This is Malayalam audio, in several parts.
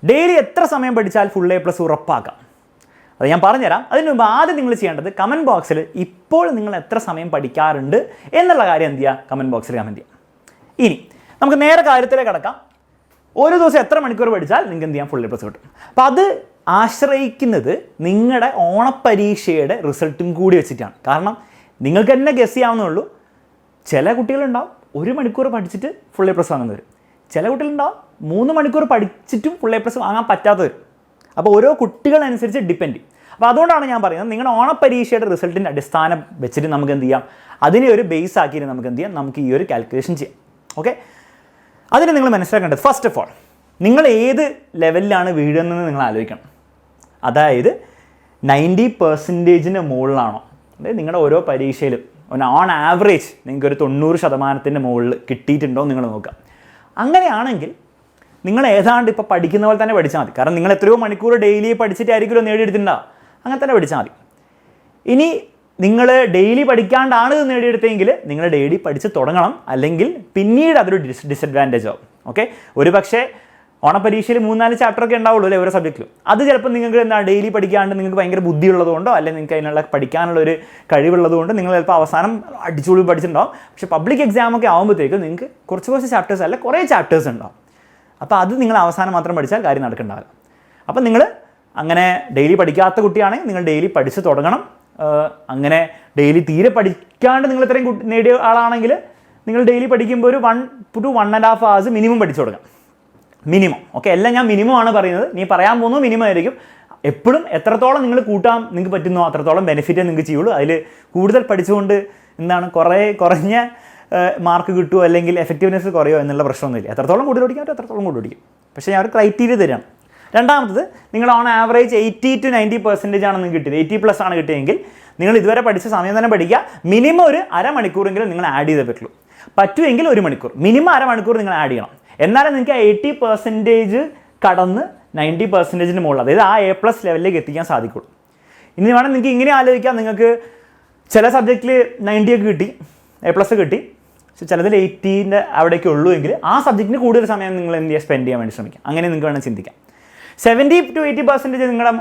ഡെയിലി എത്ര സമയം പഠിച്ചാൽ ഫുൾ എ പ്ലസ് ഉറപ്പാക്കാം? അത് ഞാൻ പറഞ്ഞുതരാം. അതിന് മുമ്പ് ആദ്യം നിങ്ങൾ ചെയ്യേണ്ടത് കമൻറ്റ് ബോക്സിൽ ഇപ്പോൾ നിങ്ങൾ എത്ര സമയം പഠിക്കാറുണ്ട് എന്നുള്ള കാര്യം എന്ത് ചെയ്യുക, കമൻറ്റ് ബോക്സിൽ കമൻറ്റ് ചെയ്യാം. ഇനി നമുക്ക് നേരെ കാര്യത്തിലേക്ക് കടക്കാം. ഒരു ദിവസം എത്ര മണിക്കൂർ പഠിച്ചാൽ നിങ്ങൾക്ക് എന്ത് ചെയ്യാം, ഫുൾ എ പ്ലസ് കിട്ടും. അപ്പോൾ അത് ആശ്രയിക്കുന്നത് നിങ്ങളുടെ ഓണപ്പരീക്ഷയുടെ റിസൾട്ടും കൂടി വെച്ചിട്ടാണ്. കാരണം നിങ്ങൾക്ക് തന്നെ ഗസ് ചെയ്യാവുന്നുള്ളൂ. ചില കുട്ടികളുണ്ടാവും 1 മണിക്കൂർ പഠിച്ചിട്ട് ഫുൾ എ പ്ലസ് വാങ്ങുന്നവർ, ചില കുട്ടികളുണ്ടാവും 3 മണിക്കൂർ പഠിച്ചിട്ടും ഫുൾ എ പ്ലസ് വാങ്ങാൻ പറ്റാത്തവർ. അപ്പോൾ ഓരോ കുട്ടികളനുസരിച്ച് ഡിപ്പെൻഡ് ചെയ്യും. അപ്പോൾ അതുകൊണ്ടാണ് ഞാൻ പറയുന്നത്, നിങ്ങളുടെ ഓണപ്പരീക്ഷയുടെ റിസൾട്ടിൻ്റെ അടിസ്ഥാനം വെച്ചിട്ട് നമുക്ക് എന്ത് ചെയ്യാം, അതിനെ ഒരു ബേസ് ആക്കിയിട്ട് നമുക്ക് എന്ത് ചെയ്യാം, നമുക്ക് ഈ ഒരു കാൽക്കുലേഷൻ ചെയ്യാം. ഓക്കെ, അതിന് നിങ്ങൾ മനസ്സിലാക്കേണ്ടത് ഫസ്റ്റ് ഓഫ് ഓൾ നിങ്ങൾ ഏത് ലെവലിലാണ് വീഴുന്നതെന്ന് നിങ്ങൾ ആലോചിക്കണം. അതായത് 90% മുകളിലാണോ, അതായത് നിങ്ങളുടെ ഓരോ പരീക്ഷയിലും ഓൺ ആവറേജ് നിങ്ങൾക്ക് ഒരു 90% മുകളിൽ കിട്ടിയിട്ടുണ്ടോ നിങ്ങൾ നോക്കുക. അങ്ങനെയാണെങ്കിൽ നിങ്ങൾ ഏതാണ്ട് ഇപ്പോൾ പഠിക്കുന്ന പോലെ തന്നെ പഠിച്ചാൽ മതി. കാരണം നിങ്ങൾ എത്രയോ മണിക്കൂർ ഡെയിലി പഠിച്ചിട്ടായിരിക്കുമല്ലോ നേടിയെടുത്തിട്ടുണ്ടാവും. അങ്ങനെ തന്നെ പഠിച്ചാൽ മതി. ഇനി നിങ്ങൾ ഡെയിലി പഠിക്കാണ്ടാണ് ഇത് നേടിയെടുത്തെങ്കിൽ നിങ്ങൾ ഡെയിലി പഠിച്ച് തുടങ്ങണം, അല്ലെങ്കിൽ പിന്നീട് അതൊരു ഡിസഡ്വാൻറ്റേജ് ആവും. ഓക്കെ, ഒരു പക്ഷേ ഓണപ്പരീക്ഷയിൽ 3-4 ചാപ്റ്ററൊക്കെ ഉണ്ടാവുള്ളൂ അല്ലേ ഓരോ സബ്ജക്റ്റിലും. അത് ചിലപ്പോൾ നിങ്ങൾക്ക് എന്താ ഡെയിലി പഠിക്കാണ്ട് നിങ്ങൾക്ക് ഭയങ്കര ബുദ്ധിയുള്ളതുകൊണ്ടോ അല്ലെങ്കിൽ നിങ്ങൾക്ക് അതിനുള്ള പഠിക്കാനുള്ള ഒരു കഴിവുള്ളതുകൊണ്ട് നിങ്ങൾ ചിലപ്പോൾ അവസാനം അടിച്ചുപൊളി പഠിച്ചിട്ടുണ്ടാവും. പക്ഷേ പബ്ലിക് എക്സാമൊക്കെ ആകുമ്പോഴത്തേക്കും നിങ്ങൾക്ക് കുറച്ച് ചാപ്റ്റേഴ്സ് അല്ല കുറേ ചാപ്റ്റേഴ്സ് ഉണ്ടാവും. അപ്പോൾ അത് നിങ്ങൾ അവസാനം മാത്രം പഠിച്ചാൽ കാര്യം നടക്കുന്നുണ്ടാവില്ല. അപ്പോൾ നിങ്ങൾ അങ്ങനെ ഡെയിലി പഠിക്കാത്ത കുട്ടിയാണെങ്കിൽ നിങ്ങൾ ഡെയിലി പഠിച്ച് തുടങ്ങണം. അങ്ങനെ ഡെയിലി തീരെ പഠിക്കാണ്ട് നിങ്ങൾ ഇത്രയും നേടിയ ആളാണെങ്കിൽ നിങ്ങൾ ഡെയിലി പഠിക്കുമ്പോൾ ഒരു 1 to 1.5 hours മിനിമം പഠിച്ചു തുടങ്ങാം. മിനിമം. ഓക്കെ, എല്ലാം ഞാൻ മിനിമം ആണ് പറയുന്നത്. നീ പറയാൻ പോകുന്നത് മിനിമം ആയിരിക്കും. എപ്പോഴും എത്രത്തോളം നിങ്ങൾ കൂട്ടാൻ നിങ്ങൾക്ക് പറ്റുന്നോ അത്രത്തോളം ബെനിഫിറ്റേ നിങ്ങൾക്ക് ചെയ്യുള്ളൂ. അതിൽ കൂടുതൽ പഠിച്ചുകൊണ്ട് എന്താണ് കുറഞ്ഞ മാർക്ക് കിട്ടുമോ അല്ലെങ്കിൽ എഫക്റ്റീവ്നെസ് കുറയോ എന്നുള്ള പ്രശ്നമൊന്നുമില്ല. എത്രത്തോളം കൂടുതൽ പഠിക്കാൻ പറ്റും അത്രത്തോളം കൂടുതൽ പഠിക്കും. പക്ഷേ ഞാൻ ഒരു ക്രൈറ്റീരിയ തരാണ്. രണ്ടാമത്തത്, നിങ്ങൾ ഓൺ ആവറേജ് 80 to 90% ആണ് നിങ്ങൾക്ക് കിട്ടിയത്, 80+ ആണ് കിട്ടിയെങ്കിൽ നിങ്ങൾ ഇതുവരെ പഠിച്ച സമയം തന്നെ പഠിക്കുക. മിനിമം ഒരു അരമണിക്കൂറെങ്കിലും നിങ്ങൾ ആഡ് ചെയ്തേ പറ്റുള്ളൂ. പറ്റുമെങ്കിൽ 1 മണിക്കൂർ, മിനിമം അരമണിക്കൂർ നിങ്ങൾ ആഡ് ചെയ്യണം. എന്നാലും നിങ്ങൾക്ക് 80% കടന്ന് 90%-ന് മുകളിൽ, അതായത് ആ A+ ലെവലിലേക്ക് എത്തിക്കാൻ സാധിക്കുള്ളൂ. ഇനി വേണം നിങ്ങൾക്ക് ഇങ്ങനെ ആലോചിക്കാം, നിങ്ങൾക്ക് ചില സബ്ജക്റ്റിൽ 90 ഒക്കെ കിട്ടി, A+ കിട്ടി, പക്ഷേ ചിലതിൽ 80-ൻ്റെ അവിടേക്ക് ഉള്ളൂ എങ്കിൽ ആ സബ്ജക്റ്റിന് കൂടുതൽ സമയം നിങ്ങൾ എന്ത് ചെയ്യുക, സ്പെൻഡ് ചെയ്യാൻ വേണ്ടി ശ്രമിക്കാം. അങ്ങനെ നിങ്ങൾക്ക് വേണം ചിന്തിക്കാം. 70 to 80% നിങ്ങളുടെ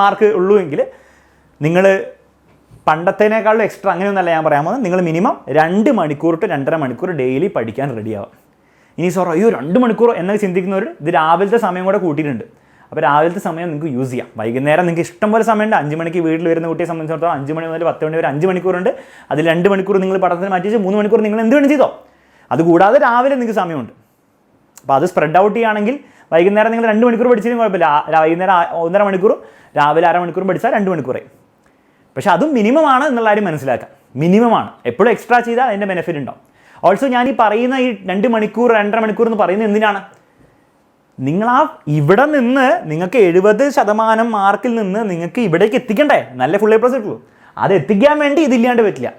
മാർക്ക് ഉള്ളൂ എങ്കിൽ നിങ്ങൾ പണ്ടത്തേനേക്കാളും എക്സ്ട്രാ അങ്ങനെയൊന്നല്ല ഞാൻ പറയാൻ പോകുന്നത്. നിങ്ങൾ മിനിമം 2 മണിക്കൂർ to 2.5 മണിക്കൂർ ഡെയിലി പഠിക്കാൻ റെഡിയാവാം. ഇനി അയ്യോ 2 മണിക്കൂർ എന്നൊക്കെ ചിന്തിക്കുന്നവർ ഇത് രാവിലത്തെ സമയം കൂടെ കൂട്ടിയിട്ടുണ്ട്. അപ്പോൾ രാവിലത്തെ സമയം നിങ്ങൾക്ക് യൂസ് ചെയ്യാം. വൈകുന്നേരം നിങ്ങൾക്ക് ഇഷ്ടംപോലെ സമയമുണ്ട്. 5 മണിക്ക് വീട്ടിൽ വരുന്ന കുട്ടിയെ സംബന്ധിച്ചിടത്തോളം 5 മണി മുതൽ 10 മണി വരെ 5 മണിക്കൂറുണ്ട്. അതിൽ 2 മണിക്കൂർ നിങ്ങൾ പഠനത്തിന് മാറ്റി വെച്ച് 3 മണിക്കൂർ നിങ്ങൾ എന്ത് വേണം ചെയ്തോ. അതുകൂടാതെ രാവിലെ നിങ്ങൾക്ക് സമയമുണ്ട്. അപ്പോൾ അത് സ്പ്രെഡ് ഔട്ട് ചെയ്യുകയാണെങ്കിൽ വൈകുന്നേരം നിങ്ങൾ 2 മണിക്കൂർ പഠിച്ചാലും കുഴപ്പമില്ല. വൈകുന്നേരം 1.5 മണിക്കൂറും രാവിലെ 1/2 മണിക്കൂറും പഠിച്ചാൽ 2 മണിക്കൂറായി. പക്ഷേ അതും മിനിമമാണ് എന്നുള്ള കാര്യം മനസ്സിലാക്കാം. മിനിമമാണ്. എപ്പോഴും എക്സ്ട്രാ ചെയ്താൽ അതിൻ്റെ ബെനിഫിറ്റ് ഉണ്ടാവും. ഓൾസോ ഞാൻ ഈ പറയുന്ന ഈ 2 മണിക്കൂർ 2.5 മണിക്കൂർ എന്ന് പറയുന്നത് എന്തിനാണ്? നിങ്ങൾ ഇവിടെ നിന്ന് നിങ്ങൾക്ക് 70% മാർക്കിൽ നിന്ന് നിങ്ങൾക്ക് ഇവിടേക്ക് എത്തിക്കണ്ടേ, നല്ല ഫുൾ A+ കിട്ടുള്ളൂ. അത് എത്തിക്കാൻ വേണ്ടി ഇതില്ലാണ്ട് പറ്റില്ല.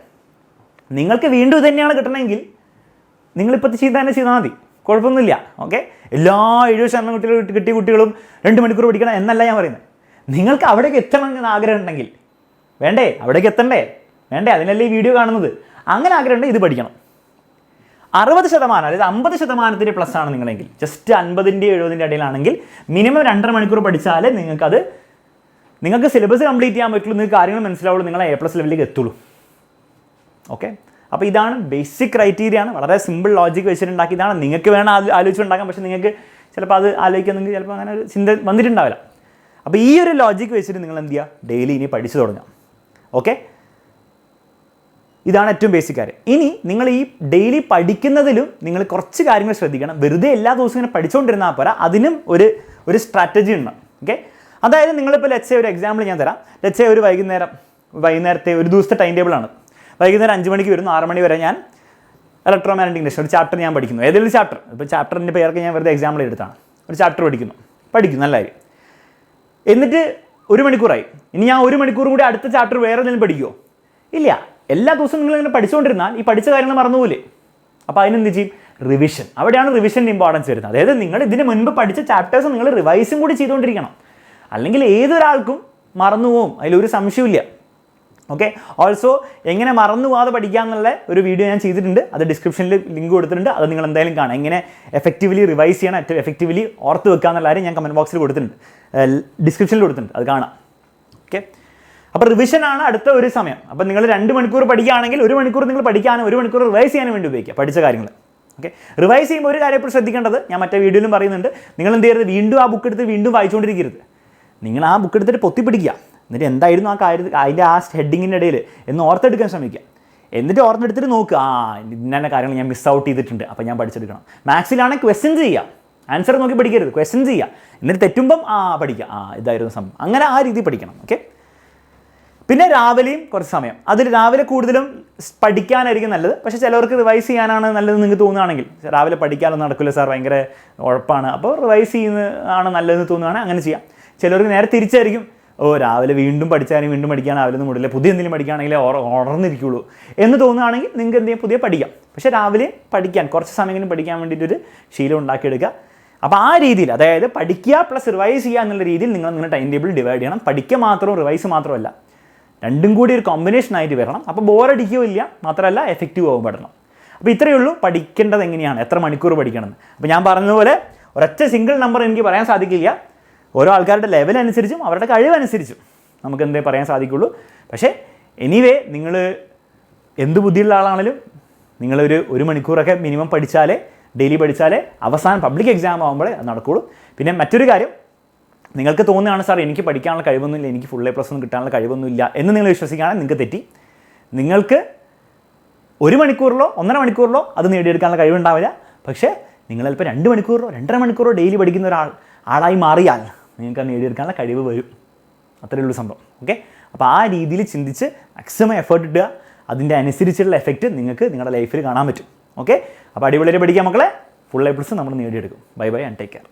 നിങ്ങൾക്ക് വീണ്ടും ഇത് തന്നെയാണ് കിട്ടണമെങ്കിൽ നിങ്ങളിപ്പോൾ ചെയ്താൽ മതി, കുഴപ്പമൊന്നുമില്ല. ഓക്കെ, എല്ലാ 70% കുട്ടികൾ കിട്ടിയ കുട്ടികളും 2 മണിക്കൂർ പഠിക്കണം എന്നല്ല ഞാൻ പറയുന്നത്. നിങ്ങൾക്ക് അവിടേക്ക് എത്തണം എന്ന് ആഗ്രഹം ഉണ്ടെങ്കിൽ വേണ്ടേ, അവിടേക്ക് എത്തണ്ടേ വേണ്ടേ, അതിനല്ലേ ഈ വീഡിയോ കാണുന്നത്. അങ്ങനെ ആഗ്രഹം ഉണ്ടെങ്കിൽ ഇത് പഠിക്കണം. 60%, അതായത് 50% പ്ലസ് ആണ് നിങ്ങളെങ്കിൽ, ജസ്റ്റ് 50-ൻ്റെയും 70-ൻ്റെ ഇടയിലാണെങ്കിൽ മിനിമം 2.5 മണിക്കൂർ പഠിച്ചാൽ നിങ്ങൾക്ക് സിലബസ് കംപ്ലീറ്റ് ചെയ്യാൻ പറ്റുള്ളൂ, നിങ്ങൾക്ക് കാര്യങ്ങൾ മനസ്സിലാവുള്ളൂ, നിങ്ങൾ A+ ലെവലിലേക്ക് എത്തുള്ളൂ. ഓക്കെ, അപ്പോൾ ഇതാണ് ബേസിക് ക്രൈറ്റീരിയ ആണ്. വളരെ സിമ്പിൾ ലോജിക്ക് വെച്ചിട്ടുണ്ടാക്കി. ഇതാണ് നിങ്ങൾക്ക് വേണം ആലോചിച്ചുണ്ടാക്കാം. പക്ഷേ നിങ്ങൾക്ക് ചിലപ്പോൾ അത് ആലോചിക്കാൻ നിങ്ങൾക്ക് ചിലപ്പോൾ അങ്ങനെ ഒരു ചിന്ത വന്നിട്ടുണ്ടാവില്ല. അപ്പോൾ ഈ ഒരു ലോജിക്ക് വെച്ചിട്ട് നിങ്ങൾ എന്ത് ചെയ്യുക, ഡെയിലി ഇനി പഠിച്ചു തുടങ്ങാം. ഓക്കെ, ഇതാണ് ഏറ്റവും ബേസിക് കാര്യം. ഇനി നിങ്ങൾ ഈ ഡെയിലി പഠിക്കുന്നതിലും നിങ്ങൾ കുറച്ച് കാര്യങ്ങൾ ശ്രദ്ധിക്കണം. വെറുതെ എല്ലാ ദിവസവും ഇങ്ങനെ പഠിച്ചുകൊണ്ടിരുന്നാൽ പോരാ, അതിനും ഒരു സ്ട്രാറ്റജി ഉണ്ട്. ഓക്കെ, അതായത് നിങ്ങളിപ്പോൾ ലെറ്റ്സ് സേ ഒരു എക്സാമ്പിൾ ഞാൻ തരാം. ലെറ്റ്സ് സേ ഒരു വൈകുന്നേരത്തെ ഒരു ദിവസത്തെ ടൈം ടേബിളാണ്. വൈകുന്നേരം 5 മണിക്ക് വരുന്നു, 6 മണി വരെ ഞാൻ ഇലക്ട്രോമാഗ്നറ്റിക് ഇൻഡസ്ട്രി ഒരു ചാപ്റ്റർ ഞാൻ പഠിക്കുന്നു. ഏതെങ്കിലും ചാപ്റ്റർ, ഇപ്പോൾ ചാപ്റ്ററിൻ്റെ പേരൊക്കെ ഞാൻ വെറുതെ എക്സാമ്പിൾ എടുത്താണ്. ഒരു ചാപ്റ്റർ പഠിക്കുന്നു നല്ല കാര്യം. എന്നിട്ട് 1 മണിക്കൂറായി. ഇനി ഞാൻ 1 മണിക്കൂർ കൂടി അടുത്ത ചാപ്റ്റർ വേറെ എന്തെങ്കിലും പഠിക്കുമോ? ഇല്ല. എല്ലാ ദിവസവും നിങ്ങൾ ഇങ്ങനെ പഠിച്ചുകൊണ്ടിരുന്നാൽ ഈ പഠിച്ച കാര്യങ്ങൾ മറന്നുപോലെ. അപ്പോൾ അതിനെന്ത് ചെയ്യും? റിവിഷൻ. അവിടെയാണ് റിവിഷൻ്റെ ഇമ്പോർട്ടൻസ് വരുന്നത്. അതായത് നിങ്ങൾ ഇതിന് മുൻപ് പഠിച്ച ചാപ്റ്റേഴ്സ് നിങ്ങൾ റിവൈസും കൂടി ചെയ്തുകൊണ്ടിരിക്കണം. അല്ലെങ്കിൽ ഏതൊരാൾക്കും മറന്നു പോവും, അതിലൊരു സംശയമില്ല. ഓക്കെ. ഓൾസോ എങ്ങനെ മറന്നു പോകാതെ പഠിക്കാമെന്നുള്ള ഒരു വീഡിയോ ഞാൻ ചെയ്തിട്ടുണ്ട്, അത് ഡിസ്ക്രിപ്ഷനിൽ ലിങ്ക് കൊടുത്തിട്ടുണ്ട്, അത് നിങ്ങൾ എന്തായാലും കാണാം. എങ്ങനെ എഫക്റ്റീവ്ലി റിവൈസ് ചെയ്യണം, ഏറ്റവും എഫക്റ്റീവ്ലി ഓർത്ത് വെക്കുക എന്നുള്ള കാര്യം ഞാൻ കമൻറ്റ് ബോക്സിൽ കൊടുത്തിട്ടുണ്ട്, ഡിസ്ക്രിപ്ഷനിൽ കൊടുത്തിട്ടുണ്ട്, അത് കാണാം. ഓക്കെ. അപ്പോൾ റിവിഷനാണ് അടുത്ത ഒരു സമയം. അപ്പോൾ നിങ്ങൾ 2 മണിക്കൂർ പഠിക്കുകയാണെങ്കിൽ 1 മണിക്കൂർ നിങ്ങൾ പഠിക്കാനും 1 മണിക്കൂർ റിവൈസ് ചെയ്യാനും വേണ്ടി ഉപയോഗിക്കുക പഠിച്ച കാര്യങ്ങൾ. ഓക്കെ. റിവൈസ് ചെയ്യുമ്പോൾ ഒരു കാര്യം ഇപ്പോൾ ശ്രദ്ധിക്കേണ്ടത്, ഞാൻ മറ്റേ വീഡിയോയിലും പറയുന്നുണ്ട്, നിങ്ങൾ എന്ത് ചെയ്യരുത്, വീണ്ടും ആ ബുക്ക് എടുത്ത് വീണ്ടും വായിച്ചുകൊണ്ടിരിക്കരുത്. നിങ്ങൾ ആ ബുക്ക് എടുത്തിട്ട് പൊത്തി പിടിക്കുക, എന്നിട്ട് എന്തായിരുന്നു ആ കാര്യത്തിൽ അതിൻ്റെ ആ ഹെഡിങ്ങിൻ്റെ ഇടയിൽ എന്ന് ഓർത്തെടുക്കാൻ ശ്രമിക്കുക. എന്നിട്ട് ഓർത്തെടുത്തിട്ട് നോക്കുക, ഇന്ന കാര്യങ്ങൾ ഞാൻ മിസ് ഔട്ട് ചെയ്തിട്ടുണ്ട്, അപ്പോൾ ഞാൻ പഠിച്ചെടുക്കണം. മാത്സിലാണെങ്കിൽ ക്വസ്റ്റ്യൻസ് ചെയ്യുക, ആൻസർ നോക്കി പഠിക്കരുത്, ക്വസ്റ്റ്യൻസ് ചെയ്യുക, എന്നിട്ട് തെറ്റുമ്പം പഠിക്കുക, ഇതായിരുന്നു സംഭവം, അങ്ങനെ ആ രീതി പഠിക്കണം. ഓക്കെ. പിന്നെ രാവിലെയും കുറച്ച് സമയം, അതിൽ രാവിലെ കൂടുതലും പഠിക്കാനായിരിക്കും നല്ലത്. പക്ഷേ ചിലവർക്ക് റിവൈസ് ചെയ്യാനാണ് നല്ലത് നിങ്ങൾക്ക് തോന്നുകയാണെങ്കിൽ, രാവിലെ പഠിക്കാനൊന്നും നടക്കില്ല സാർ, ഭയങ്കര ഉഴപ്പാണ്, അപ്പോൾ റിവൈസ് ചെയ്യുന്നതാണ് നല്ലതെന്ന് തോന്നുകയാണെങ്കിൽ അങ്ങനെ ചെയ്യാം. ചിലർക്ക് നേരെ തിരിച്ചായിരിക്കും, രാവിലെ വീണ്ടും പഠിച്ചാലും വീണ്ടും പഠിക്കാൻ രാവിലെ ഒന്നും മുടില്ല, പുതിയ എന്തെങ്കിലും പഠിക്കുകയാണെങ്കിൽ ഉണർന്നിരിക്കുള്ളൂ എന്ന് തോന്നുകയാണെങ്കിൽ നിങ്ങൾക്ക് എന്ത് ചെയ്യാം, പുതിയ പഠിക്കാം. പക്ഷേ രാവിലെ പഠിക്കാൻ കുറച്ച് സമയമെങ്കിലും പഠിക്കാൻ വേണ്ടിയിട്ടൊരു ശീലം ഉണ്ടാക്കിയെടുക്കുക. അപ്പോൾ ആ രീതിയിൽ, അതായത് പഠിക്കുക പ്ലസ് റിവൈസ് ചെയ്യുക എന്നുള്ള രീതിയിൽ നിങ്ങളുടെ ടൈം ടേബിൾ ഡിവൈഡ് ചെയ്യണം. പഠിക്കുക മാത്രവും റിവൈസ് മാത്രമല്ല, രണ്ടും കൂടി ഒരു കോമ്പിനേഷൻ ആയിട്ട് വരണം. അപ്പോൾ ബോറടിക്കുകയില്ല, മാത്രമല്ല എഫക്റ്റീവ് ആവും പഠനം. അപ്പോൾ ഇത്രയേ ഉള്ളൂ പഠിക്കേണ്ടത് എങ്ങനെയാണ്, എത്ര മണിക്കൂർ പഠിക്കണമെന്ന്. അപ്പോൾ ഞാൻ പറഞ്ഞതുപോലെ ഒരൊറ്റ സിംഗിൾ നമ്പർ എനിക്ക് പറയാൻ സാധിക്കില്ല. ഓരോ ആൾക്കാരുടെ ലെവൽ അനുസരിച്ചും അവരുടെ കഴിവനുസരിച്ചും നമുക്ക് എന്തേ പറയാൻ സാധിക്കുള്ളൂ. പക്ഷേ എനിവേ, നിങ്ങൾ എന്ത് ബുദ്ധിയുള്ള ആളാണെങ്കിലും നിങ്ങളൊരു 1 മണിക്കൂറൊക്കെ മിനിമം പഠിച്ചാലേ, ഡെയിലി പഠിച്ചാലേ അവസാനം പബ്ലിക് എക്സാം ആകുമ്പോഴേ അത് നടക്കുകയുള്ളൂ. പിന്നെ മറ്റൊരു കാര്യം, നിങ്ങൾക്ക് തോന്നുകയാണ് സാർ എനിക്ക് പഠിക്കാനുള്ള കഴിവൊന്നുമില്ല, എനിക്ക് ഫുൾ A+ ഒന്നും കിട്ടാനുള്ള കഴിവൊന്നുമില്ല എന്ന് നിങ്ങൾ വിശ്വസിക്കുകയാണെങ്കിൽ നിങ്ങൾക്ക് തെറ്റി. നിങ്ങൾക്ക് 1 മണിക്കൂറിലോ 1.5 മണിക്കൂറിലോ അത് നേടിയെടുക്കാനുള്ള കഴിവുണ്ടാവില്ല. പക്ഷേ നിങ്ങൾ ചിലപ്പോൾ 2 മണിക്കൂറിലോ 2.5 മണിക്കൂറോ ഡെയിലി പഠിക്കുന്ന ആളായി മാറിയാൽ നിങ്ങൾക്ക് അത് നേടിയെടുക്കാനുള്ള കഴിവ് വരും. അത്രയേ ഉള്ളൂ സംഭവം. ഓക്കെ. അപ്പോൾ ആ രീതിയിൽ ചിന്തിച്ച് മാക്സിമം എഫേർട്ട് ഇടുക, അതിൻ്റെ അനുസരിച്ചുള്ള എഫക്റ്റ് നിങ്ങൾക്ക് നിങ്ങളുടെ ലൈഫിൽ കാണാൻ പറ്റും. ഓക്കെ. അപ്പോൾ അടിപൊളിയായിട്ട് പഠിക്കുക മക്കളെ, ഫുൾ A+ നമ്മൾ നേടിയെടുക്കും. Bye bye and take care.